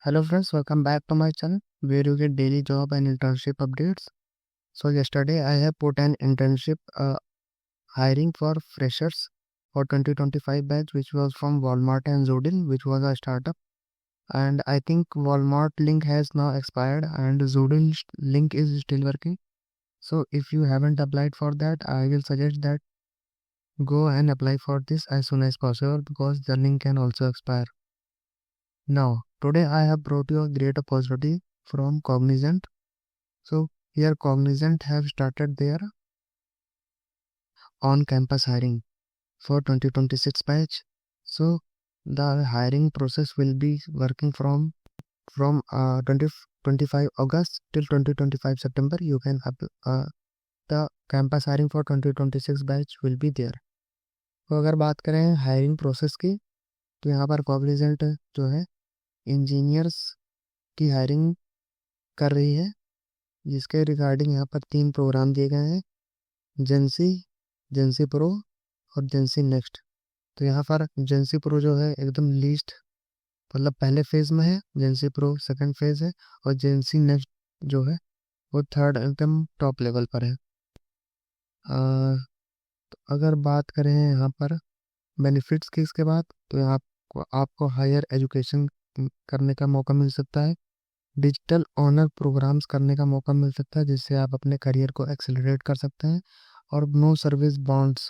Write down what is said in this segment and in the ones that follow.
Hello friends, welcome back to my channel where you get daily job and internship updates. So yesterday I have put an internship hiring for freshers for 2025 batch which was from Walmart and Zoodle, which was a startup. And I think Walmart link has now expired and Zoodle link is still working. So if you haven't applied for that, I will suggest that go and apply for this as soon as possible because the link can also expire. Now, today I have brought you a great opportunity from Cognizant. So here Cognizant have started their on-campus hiring for 2026 batch. So the hiring process will be working from 2025 August till 2025 September. You can the campus hiring for 2026 batch will be there. तो अगर बात करें hiring process की तो यहाँ पर Cognizant जो है इंजीनियर्स की हायरिंग कर रही है, जिसके रिगार्डिंग यहाँ पर 3 प्रोग्राम दिए गए हैं, जेंसी, जेंसी प्रो और जेंसी नेक्स्ट। तो यहाँ पर जेंसी प्रो जो है एकदम लीस्ट मतलब पहले फेज में है, जेंसी प्रो सेकंड फेज है और जेंसी नेक्स्ट जो है वो थर्ड एकदम टॉप लेवल पर है। तो अगर बात करें यहाँ पर बेनिफिट्स की इसके बाद तो यहाँ आपको हायर एजुकेशन करने का मौका मिल सकता है, डिजिटल ऑनर प्रोग्राम्स करने का मौका मिल सकता है जिससे आप अपने करियर को एक्सेलरेट कर सकते हैं, और नो सर्विस बॉन्ड्स,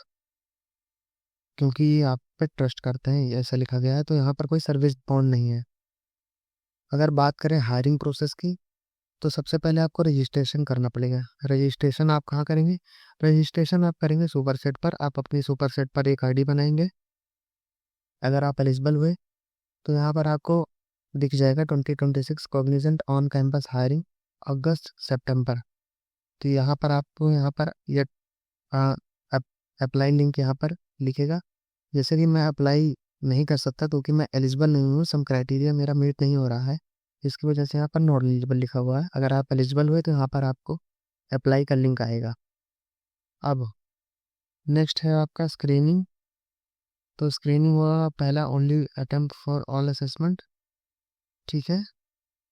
क्योंकि ये आप पे ट्रस्ट करते हैं ये ऐसा लिखा गया है, तो यहाँ पर कोई सर्विस बॉन्ड नहीं है। अगर बात करें हायरिंग प्रोसेस की तो सबसे पहले आपको रजिस्ट्रेशन करना पड़ेगा। रजिस्ट्रेशन आप कहाँ करेंगे? रजिस्ट्रेशन आप करेंगे सुपरसेट पर। आप अपनी सुपरसेट पर एक आईडी बनाएंगे। अगर आप एलिजिबल हुए तो यहाँ पर आपको दिख जाएगा 2026 कॉग्निजेंट ऑन कैंपस हायरिंग अगस्त सितंबर। तो यहाँ पर आपको यहाँ पर ये अप्लाई लिंक यहाँ पर लिखेगा। जैसे कि मैं अप्लाई नहीं कर सकता क्योंकि मैं एलिजिबल नहीं हूँ, सम क्राइटेरिया मेरा मीट नहीं हो रहा है, इसकी वजह से यहाँ पर नॉट एलिजिबल लिखा हुआ है। अगर आप एलिजिबल हुए तो यहाँ पर आपको अप्लाई का लिंक आएगा। अब नेक्स्ट है आपका स्क्रीनिंग। तो स्क्रीनिंग हुआ पहला only attempt for all assessment, ठीक है।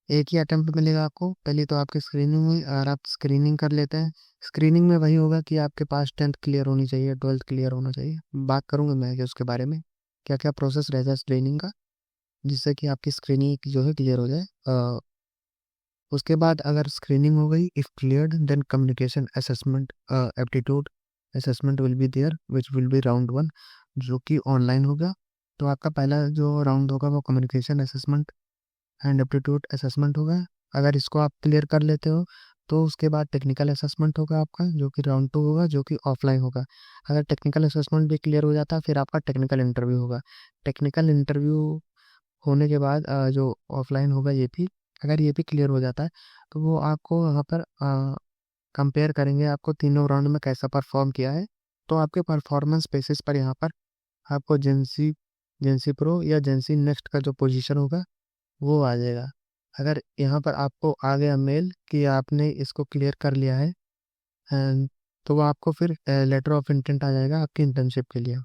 एक ही अटेम्प्ट मिलेगा आपको। पहले तो आपकी स्क्रीनिंग हुई, अगर आप स्क्रीनिंग कर लेते हैं, स्क्रीनिंग में वही होगा कि आपके पास 10th क्लियर होनी चाहिए, 12th क्लियर होना चाहिए। बात करूंगा मैं कि उसके बारे में क्या क्या प्रोसेस रहता है स्क्रीनिंग का, जिससे कि आपकी स्क्रीनिंग जो है क्लियर हो जाए। उसके बाद अगर स्क्रीनिंग हो गई, if cleared then communication assessment aptitude assessment will be there which will be round 1, जो कि ऑनलाइन होगा। तो आपका पहला जो राउंड होगा वो communication assessment and aptitude assessment होगा। अगर इसको आप क्लियर कर लेते हो तो उसके बाद टेक्निकल असेसमेंट होगा आपका, जो कि राउंड 2 होगा, जो कि ऑफलाइन होगा। अगर टेक्निकल असेसमेंट भी क्लियर हो जाता है फिर आपका टेक्निकल इंटरव्यू होगा। टेक्निकल इंटरव्यू होने के बाद जो ऑफलाइन होगा ये भी, अगर ये भी क्लियर हो जाता है तो वो आपको यहाँ पर कंपेयर करेंगे आपको तीनों राउंड में कैसा परफॉर्म किया है। तो आपके परफॉर्मेंस बेसिस पर यहाँ पर आपको जेंसी जेंसी प्रो या जेंसी नेक्स्ट का जो पोजीशन होगा वो आ जाएगा। अगर यहाँ पर आपको आ गया मेल कि आपने इसको क्लियर कर लिया है एंड तो वो आपको फिर लेटर ऑफ इंटेंट आ जाएगा आपकी इंटर्नशिप के लिए,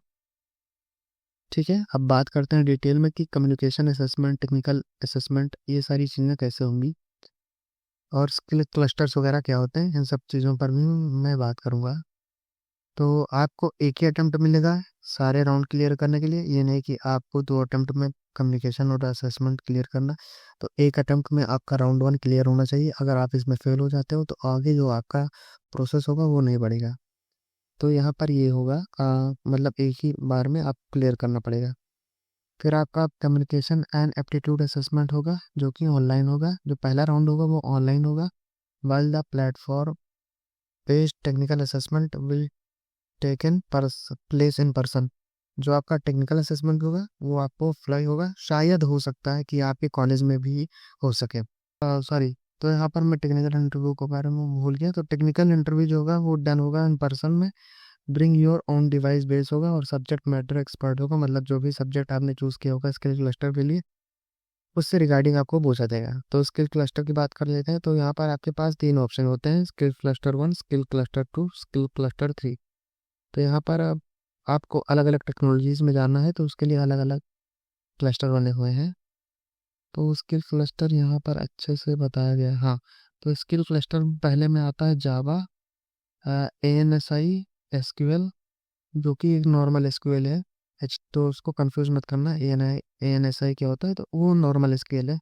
ठीक है। अब बात करते हैं डिटेल में कि कम्युनिकेशन असेसमेंट, टेक्निकल असेसमेंट, ये सारी चीज़ें कैसे होंगी और स्किल क्लस्टर्स वगैरह क्या होते हैं, इन सब चीज़ों पर भी मैं बात करूँगा। तो आपको एक ही अटेम्प्ट मिलेगा सारे राउंड क्लियर करने के लिए, ये नहीं कि आपको 2 अटेम्प्ट में कम्युनिकेशन और असेसमेंट क्लियर करना। तो एक अटेम्प्ट में आपका राउंड 1 क्लियर होना चाहिए। अगर आप इसमें फेल हो जाते हो तो आगे जो आपका प्रोसेस होगा वो नहीं बढ़ेगा। तो यहाँ पर ये होगा मतलब एक ही बार में आप क्लियर करना पड़ेगा। फिर आपका कम्युनिकेशन एंड एप्टीट्यूड असेसमेंट होगा जो कि ऑनलाइन होगा। जो पहला राउंड होगा वो ऑनलाइन होगा, while the platform based technical assessment will taken place in person. जो आपका टेक्निकल असेसमेंट होगा वो आपको फ्लाई होगा, शायद हो सकता है कि आपके कॉलेज में भी हो सके, सॉरी। तो यहाँ पर मैं टेक्निकल इंटरव्यू के बारे में भूल गया। तो टेक्निकल इंटरव्यू जो होगा वो डन होगा इन पर्सन में, bring your own device base होगा और सब्जेक्ट मैटर एक्सपर्ट होगा, मतलब जो भी सब्जेक्ट आपने चूज़ किया होगा स्किल क्लस्टर के लिए उससे रिगार्डिंग आपको पूछा जाएगा। तो स्किल क्लस्टर की बात कर लेते हैं। तो यहाँ पर आपके पास 3 ऑप्शन होते हैं, skill cluster 1, skill cluster 2, skill cluster 3। तो यहाँ पर अब आपको अलग अलग टेक्नोलॉजीज में जानना है तो उसके लिए अलग अलग क्लस्टर बने हुए हैं। तो स्किल क्लस्टर यहाँ पर अच्छे से बताया गया है। हाँ, तो स्किल क्लस्टर पहले में आता है जावा, ANSI, SQL, जो कि एक नॉर्मल एसक्यूएल है। तो उसको कंफ्यूज मत करना, ANSI क्या होता है, तो वो नॉर्मल एसक्यूएल है।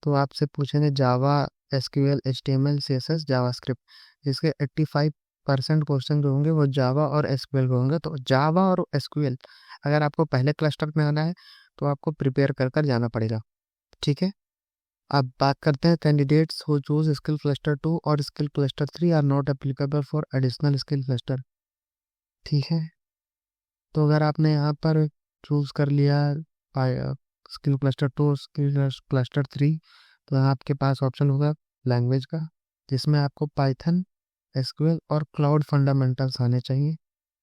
तो आपसे पूछेंगे जावा, SQL, HTML, CSS, जावास्क्रिप्ट। इसके 85% क्वेश्चन जो होंगे वो जावा और एसक्यूएल के होंगे। तो जावा और एसक्यूएल अगर आपको पहले क्लस्टर में आना है तो आपको प्रिपेयर कर कर जाना पड़ेगा। ठीक है। अब बात करते हैं candidates who choose skill cluster 2 और skill cluster 3 are not applicable for additional skill cluster. ठीक है। तो अगर आपने यहाँ पर चूज कर लिया स्किल क्लस्टर 2, स्किल क्लस्टर 3, तो यहाँ आपके पास ऑप्शन होगा लैंग्वेज का, जिसमें आपको पाइथन, एसक्यूएल और क्लाउड फंडामेंटल्स आने चाहिए।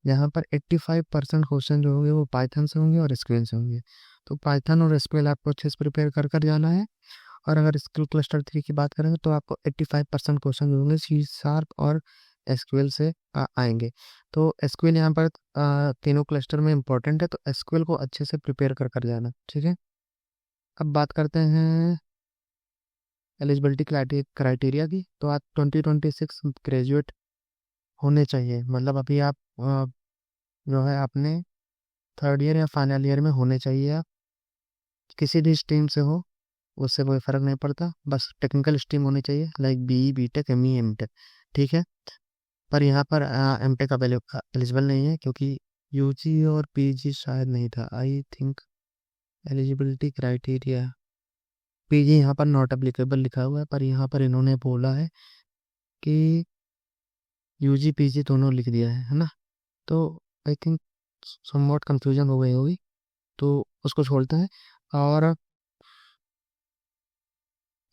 यहाँ पर 85% क्वेश्चन जो होंगे वो पाइथन से होंगे और एसक्यूएल से होंगे। तो पाइथन और एसक्यूएल आपको अच्छे से प्रिपेयर कर कर जाना है। और अगर स्किल क्लस्टर 3 की बात करेंगे तो आपको 85% क्वेश्चन जो होंगे सी शार्प और एसक्यूएल से आएंगे। तो एसक्यूएल यहाँ पर तीनों क्लस्टर में इंपॉर्टेंट है, तो एसक्यूएल को अच्छे से प्रिपेयर कर कर जाना। ठीक है। अब बात करते हैं एलिजिबिलिटी क्राइटेरिया की। तो आप 2026 ग्रेजुएट होने चाहिए, मतलब अभी आप जो है अपने थर्ड ईयर या फाइनल ईयर में होने चाहिए। आप किसी भी स्ट्रीम से हो, उससे कोई फर्क नहीं पड़ता, बस टेक्निकल स्ट्रीम होनी चाहिए, like BE, BTech, ME, MTech। ठीक है। पर यहाँ पर MTech एलिजिबल नहीं है, क्योंकि UG और PG शायद नहीं था, I think. Eligibility criteria, PG यहाँ पर नॉट एप्लीकेबल लिखा हुआ है, पर यहाँ पर इन्होंने बोला है कि UG PG दोनों लिख दिया है ना। तो आई थिंक समवॉट कंफ्यूजन हो गई होगी, तो उसको छोड़ते हैं। और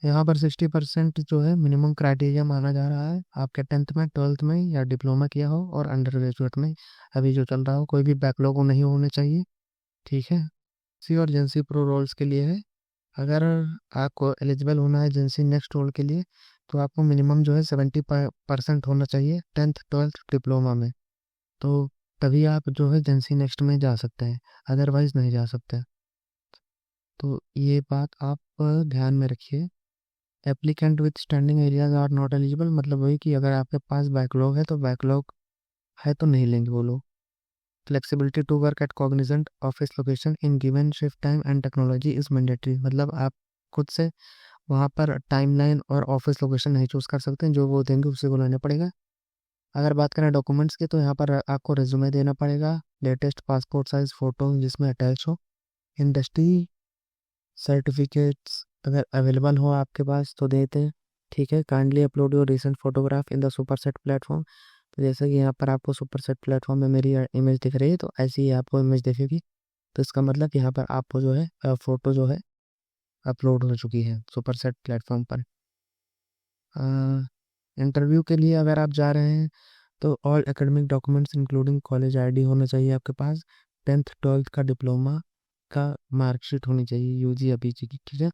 यहाँ पर 60% जो है मिनिमम क्राइटेरिया माना जा रहा है, आपके 10th में, 12th में या डिप्लोमा किया हो और अंडर ग्रेजुएट में अभी जो चल रहा हो, कोई भी बैकलॉग नहीं होने चाहिए। ठीक है। सी और एजेंसी प्रो रोल्स के लिए है। अगर आपको एलिजिबल होना है एजेंसी नेक्स्ट रोल के लिए, तो आपको मिनिमम जो है 70% होना चाहिए 10th 12th डिप्लोमा में। तो तभी आप जो है एजेंसी नेक्स्ट में जा सकते हैं, अदरवाइज नहीं जा सकते। तो ये बात आप ध्यान में रखिए। Applicant with standing areas are not eligible, मतलब वही कि अगर आपके पास बैकलॉग है तो बैकलॉग है तो नहीं लेंगे वो लोग। Flexibility to work at Cognizant office location in given shift time and technology is mandatory, मतलब आप खुद से वहाँ पर टाइमलाइन और ऑफिस लोकेशन नहीं चूज कर सकते, जो वो देंगे उसी को लेना पड़ेगा। अगर बात करें डॉक्यूमेंट्स की, तो यहाँ पर आपको रेज्यूमे देना पड़ेगा, लेटेस्ट पासपोर्ट साइज फोटो जिसमें अटैच हो, इंडस्ट्री सर्टिफिकेट्स अगर अवेलेबल हो आपके पास तो देते हैं। ठीक है। Kindly upload your recent photograph in the superset platform. तो जैसे कि यहाँ पर आपको सुपरसेट प्लेटफॉर्म में मेरी इमेज दिख रही है, तो ऐसी ही आपको इमेज दिखेगी। तो इसका मतलब यहाँ पर आपको जो है फोटो जो है अपलोड हो चुकी है सुपरसेट प्लेटफॉर्म पर। इंटरव्यू के लिए अगर आप जा रहे हैं तो all academic documents including college ID होना चाहिए आपके पास, 10th 12th का डिप्लोमा का मार्कशीट होनी चाहिए, UG या PG की। ठीक है।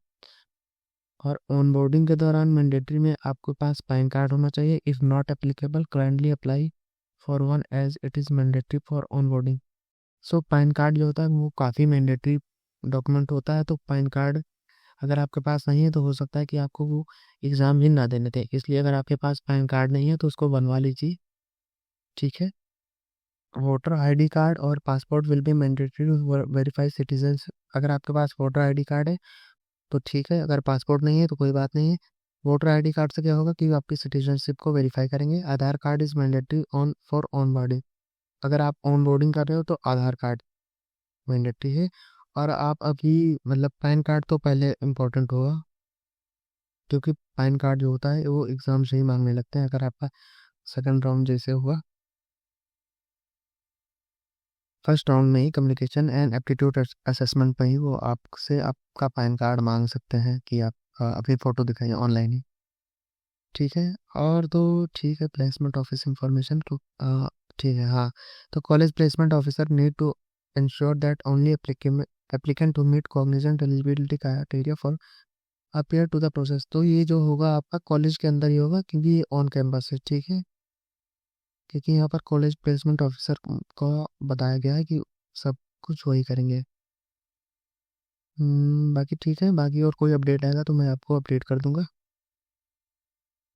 और ऑनबोर्डिंग के दौरान मैंडेटरी में आपके पास पैन कार्ड होना चाहिए। If not applicable kindly apply for one as it is mandatory for onboarding. So PAN card जो होता है वो काफ़ी मैंडेटरी डॉक्यूमेंट होता है, तो पैन कार्ड अगर आपके पास नहीं है तो हो सकता है कि आपको वो एग्ज़ाम ही ना देने दें, इसलिए अगर आपके पास पैन कार्ड नहीं है तो उसको बनवा लीजिए। ठीक है। वोटर आईडी कार्ड और passport will be mandatory verify citizen. अगर आपके पास वोटर आईडी कार्ड है तो ठीक है, अगर पासपोर्ट नहीं है तो कोई बात नहीं है। वोटर आईडी कार्ड से क्या होगा कि आपकी सिटीजनशिप को वेरीफाई करेंगे। Aadhaar card is mandatory on for onboarding. अगर आप ऑन बोर्डिंग कर रहे हो तो आधार कार्ड मैंडेटरी है। और आप अभी मतलब पैन कार्ड तो पहले इम्पोर्टेंट होगा, क्योंकि पैन कार्ड जो होता है वो एग्ज़ाम से ही मांगने लगते हैं। अगर आपका सेकंड राउंड जैसे हुआ, फर्स्ट राउंड में ही कम्युनिकेशन एंड एप्टीट्यूड असेसमेंट में ही वो आपसे आपका पैन कार्ड मांग सकते हैं कि आप अपनी फ़ोटो दिखाइए ऑनलाइन ही। ठीक है। और तो ठीक है, प्लेसमेंट ऑफिस इंफॉर्मेशन तो ठीक है। हाँ, तो college placement officer need to ensure that only applicant who meet Cognizant eligibility criteria for appear to the process. तो ये जो होगा आपका कॉलेज के अंदर ही होगा, क्योंकि ये ऑन कैंपस है। ठीक है। क्योंकि यहाँ पर कॉलेज प्लेसमेंट ऑफिसर को बताया गया है कि सब कुछ वही करेंगे। बाकी ठीक है, बाकी और कोई अपडेट आएगा तो मैं आपको अपडेट कर दूंगा।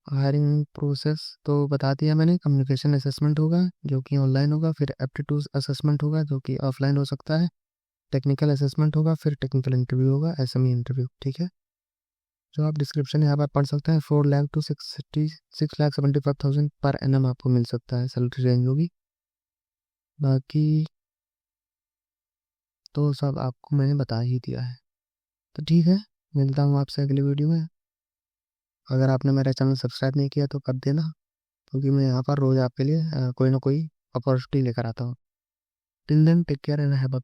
हायरिंग प्रोसेस तो बता दिया मैंने। कम्युनिकेशन असेसमेंट होगा जो कि ऑनलाइन होगा, फिर एप्टीट्यूड असेसमेंट होगा जो कि ऑफलाइन हो सकता है, टेक्निकल असेसमेंट होगा, फिर टेक्निकल इंटरव्यू होगा, एसएमई इंटरव्यू। ठीक है, जो आप डिस्क्रिप्शन यहाँ पर पढ़ सकते हैं, 4 लाख टू 6,75,000 पर एनम आपको मिल सकता है, सैलरी रेंज होगी। बाकी तो सब आपको मैंने बता ही दिया है। तो ठीक है, मिलता हूँ आपसे अगली वीडियो में। अगर आपने मेरा चैनल सब्सक्राइब नहीं किया तो कर देना, क्योंकि मैं यहाँ पर रोज़ आपके लिए कोई ना कोई अपॉर्चुनिटी लेकर आता हूँ। Till then take care and have a